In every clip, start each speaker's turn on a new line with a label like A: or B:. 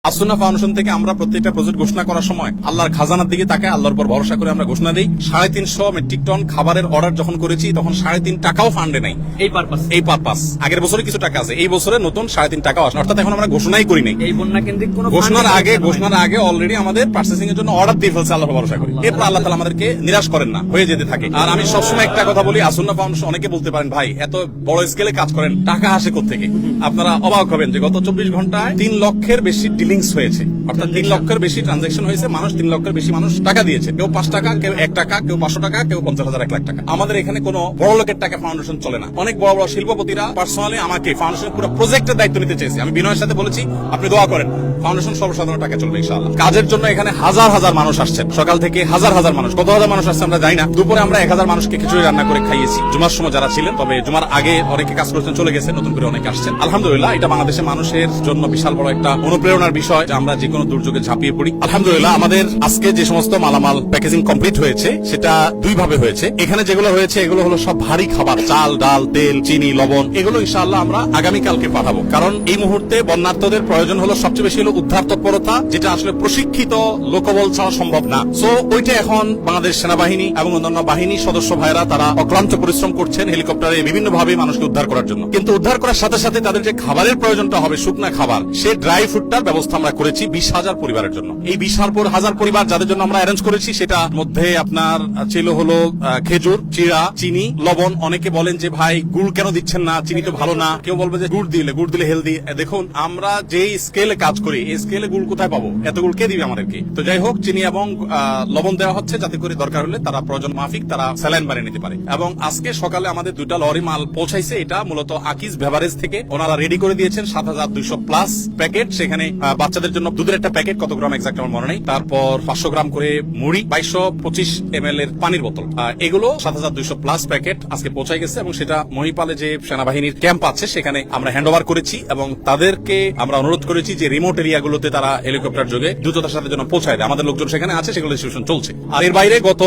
A: As-Sunnah foundation থেকে আমরা প্রত্যেকটা প্রজেক্ট ঘোষণা করার সময় আল্লাহর খাজানার দিকে তাকে আল্লাহর উপর ভরসা করে আমরা ঘোষণা দিই। 350 মেট্রিক টন খাবারের অর্ডার যখন করেছি তখন 3.5 টাকাও ফান্ডে নাই। এই পারপাস আগের বছরে কিছু টাকা আছে, এই বছরে নতুন 3.5 টাকাও আসে, অর্থাৎ এখন আমরা ঘোষণাই করি নাই।
B: এই বন্যা কেন্দ্রিক কোনো
A: ঘোষণার আগে অলরেডি আমাদের পার্চেসিং এর জন্য অর্ডার দিয়ে ফেলছে আল্লাহর ভরসা করি। এরপর আল্লাহ তাআলা আমাদেরকে নিরাশ করেন না, হয়ে যেতে থাকে। আর আমি সবসময় একটা কথা বলি, আসুন্নাহ ফাউন্ডেশন অনেকে বলতে পারেন ভাই এত বড় স্কেলে কাজ করেন, টাকা আসে কোত্থেকে? আপনারা অবাক হবেন যে গত 24 ঘন্টায় 3 লক্ষের বেশি ডিলিংস হয়েছে, অর্থাৎ 3 লক্ষের বেশি ট্রানজাকশন হয়েছে। মানুষ 3 লক্ষের বেশি মানুষ টাকা দিয়েছে, কেউ 5 টাকা, কেউ 1 টাকা, কেউ 500 টাকা, কেউ 50,000, 1 লাখ টাকা। আমাদের এখানে কোনো বড় লোকের টাকা ফাউন্ডেশন চলে না। অনেক বড় বড় শিল্পপতিরা পার্সোনালি আমাকে ফাউন্ডেশনের পুরো প্রজেক্টের দায়িত্ব নিতে চেয়েছে। আমি বিনয়ের সাথে বলেছি আপনি দোয়া করেন, ফাউন্ডেশন সর্বসাধারণ টাকা চলবে ইনশাআল্লাহ। কাজের জন্য এখানে হাজার হাজার মানুষ আসছেন, সকাল থেকে হাজার হাজার মানুষ, কত হাজার মানুষ আসছে আমরা জানি না। দুপুরে আমরা 1000 মানুষকে খিচুড়ি রান্না করে খাইয়েছি, জুমার সময় যারা ছিলেন। তবে জুমার আগে অনেকে কাজ করছেন, চলে গেছে, নতুন করে অনেকে আসছেন। আলহামদুলিল্লাহ, এটা বাংলাদেশের মানুষের জন্য বিশাল বড় একটা অনুপ্রেরণার বিষয় যে আমরা যে কোনো দুর্যোগে ঝাঁপিয়ে পড়ি। আলহামদুলিল্লাহ, আমাদের আজকে যে সমস্ত মালামাল প্যাকেজিং কমপ্লিট হয়েছে সেটা দুই ভাবে হয়েছে। এখানে যেগুলো হয়েছে এগুলো হলো সব ভারী খাবার, চাল, ডাল, তেল, চিনি, লবণ, এগুলো ইনশাআল্লাহ আমরা আগামীকালকে পাঠাবো। কারণ এই মুহূর্তে বন্যার্তদের প্রয়োজন হলো সবচেয়ে বেশি হলো উদ্ধার তৎপরতা, যেটা আসলে প্রশিক্ষিত লোকবল ছাড়া সম্ভব না। সো ওইটা এখন বাংলাদেশ সেনাবাহিনী এবং অন্যান্য বাহিনী সদস্য ভাইরা তারা অক্লান্ত পরিশ্রম করছেন হেলিকপ্টারে বিভিন্ন ভাবে মানুষকে উদ্ধার করার জন্য। কিন্তু উদ্ধার করার সাথে সাথে তাদের যে খাবারের প্রয়োজনটা হবে, শুকনা খাবার, সে ড্রাই ফুডটার ব্যবস্থা আমরা করেছি 20,000 পরিবারের জন্য। এই 20,000 পরিবার যাদের জন্য আমরা অ্যারেঞ্জ করেছি, সেটার মধ্যে আপনার ছিল হলো খেজুর, চিড়া, চিনি, লবণ। অনেকে বলেন যে ভাই গুড় কেন দিচ্ছেন না, চিনি তো ভালো না। কেউ বলবে যে গুড় দিলে হেলদি। দেখুন, আমরা যেই স্কেলে কাজ করি এই স্কেলে গুড় কোথায় পাবো? এত গুড় কে দিবে আমাদেরকে? তো যাই হোক, চিনি এবং লবণ দেওয়া হচ্ছে যাতে করে দরকার হলে তারা প্রয়োজন মাফিক তারা স্যালাইন বানিয়ে নিতে পারে। এবং আজকে সকালে আমাদের 2টা লরি মাল পৌঁছাইছে। এটা মূলত আকিজ বেভারেজ থেকে ওনারা রেডি করে দিয়েছেন 7200 প্লাস প্যাকেট। সেখানে বাচ্চাদের জন্য দুধের একটা প্যাকেট, কত গ্রাম এক্সাক্ট আমার মনে নেই, তারপর 500 গ্রাম করে মুড়ি, 2225 ml এর পানির বোতল, এগুলো 7200 প্লাস প্যাকেট আজকে পৌঁছাই গেছে। এবং সেটা মহিপালে যে সেনাবাহিনীর ক্যাম্প আছে সেখানে আমরা হ্যান্ড ওভার করেছি এবং তাদেরকে আমরা অনুরোধ করেছি যে রিমোট এরিয়াগুলোতে তারা হেলিকপ্টার যোগে দ্রুততার সাথে যেন পৌঁছায় দেয়। আমাদের লোকজন সেখানে আছে, সেগুলো ডিস্ট্রিবিউশন চলছে। আর এর বাইরে গত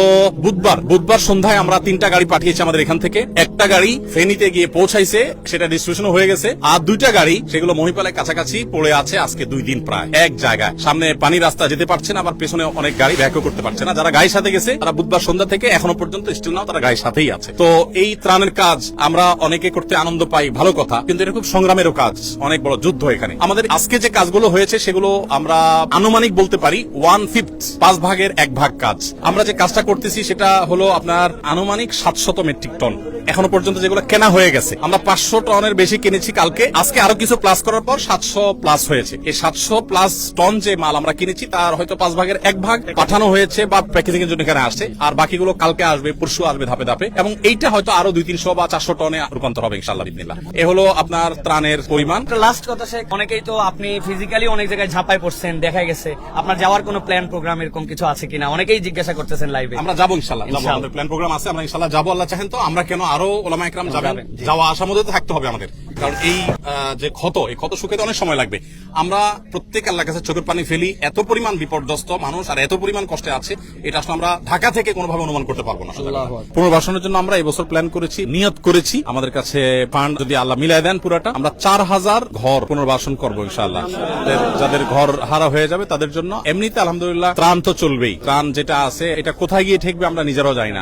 A: বুধবার সন্ধ্যায় আমরা 3টা গাড়ি পাঠিয়েছি আমাদের এখান থেকে। একটা গাড়ি ফেনীতে গিয়ে পৌঁছাইছে, সেটা ডিস্ট্রিবিউশন হয়ে গেছে। আর 2টা গাড়ি সেগুলো মহিপালের কাছাকাছি পড়ে আছে আজকে 2 দিন প্রায় এক জায়গায়। সামনে পানি রাস্তা যেতে পারছে না, আবার পেছনে অনেক গাড়ি ব্যাকও করতে পারছে না। যারা গাড়ির সাথে গেছে তারা বুধবার সন্ধ্যা থেকে এখনো পর্যন্ত স্টিল নাও তারা গাড়ির সাথেই আছে। তো এই ত্রাণের কাজ আমরা অনেকে করতে আনন্দ পাই, ভালো কথা, কিন্তু এটা খুব সংগ্রামেরও কাজ, অনেক বড় যুদ্ধ এখানে। আমাদের আজকে যে কাজগুলো হয়েছে সেগুলো আমরা আনুমানিক বলতে পারি 1/5, 5 ভাগের 1 ভাগ কাজ। আমরা যে কাজটা করতেছি সেটা হলো আপনার আনুমানিক 700 মেট্রিক টন এখনো পর্যন্ত যেগুলো কেনা হয়ে গেছে। আমরা 500 টনের বেশি কিনেছি কালকে, আজকে আরো কিছু প্লাস করার পর 700 প্লাস হয়েছে। এই 700 প্লাস টন যে মাল আমরা কিনেছি তার হয়তো 5 ভাগের 1 ভাগ পাঠানো হয়েছে বা প্যাকেজিং এর জন্য এখানে আসছে, আর বাকিগুলো কালকে আসবে, পরশু আসবে ধাপে ধাপে। এবং এইটা হয়তো আরো 200-300 বা 400 টনে রূপান্তর হবে ইনশাআল্লাহ বিসমিল্লাহ। এ হলো আপনার ত্রাণের পরিমাণ।
B: লাস্ট কথা, অনেকেই তো আপনি ফিজিক্যালি অনেক জায়গায় ঝাঁপাই পড়ছেন, দেখা গেছে আপনার যাওয়ার কোনো প্ল্যান প্রোগ্রাম এরকম কিছু আছে কিনা? অনেকেই জিজ্ঞাসা করতেছেন লাইভে।
A: আমরা যাবো ইনশাআল্লাহ, আমাদের প্ল্যান প্রোগ্রাম আছে, আমরা ইনশাআল্লাহ যাবো। আল্লাহ চাহেন তো আমরা কেন, আরো ওলামা ইকরাম যাবেন, যাওয়া আসার মধ্যে থাকতে হবে আমাদের। কারণ এই যে এই ক্ষত শুকাতে অনেক সময় লাগবে। আমরা প্রত্যেক আল্লাহর কাছে চোখের পানি ফেলি, এত পরিমাণ বিপর্যস্ত মানুষ আর এত পরিমাণ কষ্টে আছে, এটা আসলে আমরা ঢাকা থেকে কোনোভাবে অনুমান করতে পারবো না। পুনর্বাসনের জন্য আমরা এবছর প্ল্যান করেছি, নিয়ত করেছি, আমাদের কাছে ফান্ড যদি আল্লাহ মিলাই দেন পুরাটা, আমরা 4000 ঘর পুনর্বাসন করবো ইনশাআল্লাহ। যাদের ঘর হারা হয়ে যাবে তাদের জন্য। এমনিতে আলহামদুলিল্লাহ ত্রাণ তো চলবেই, ত্রাণ যেটা আছে এটা কোথায় গিয়ে ঠেকবে আমরা নিজেরাও জানি না।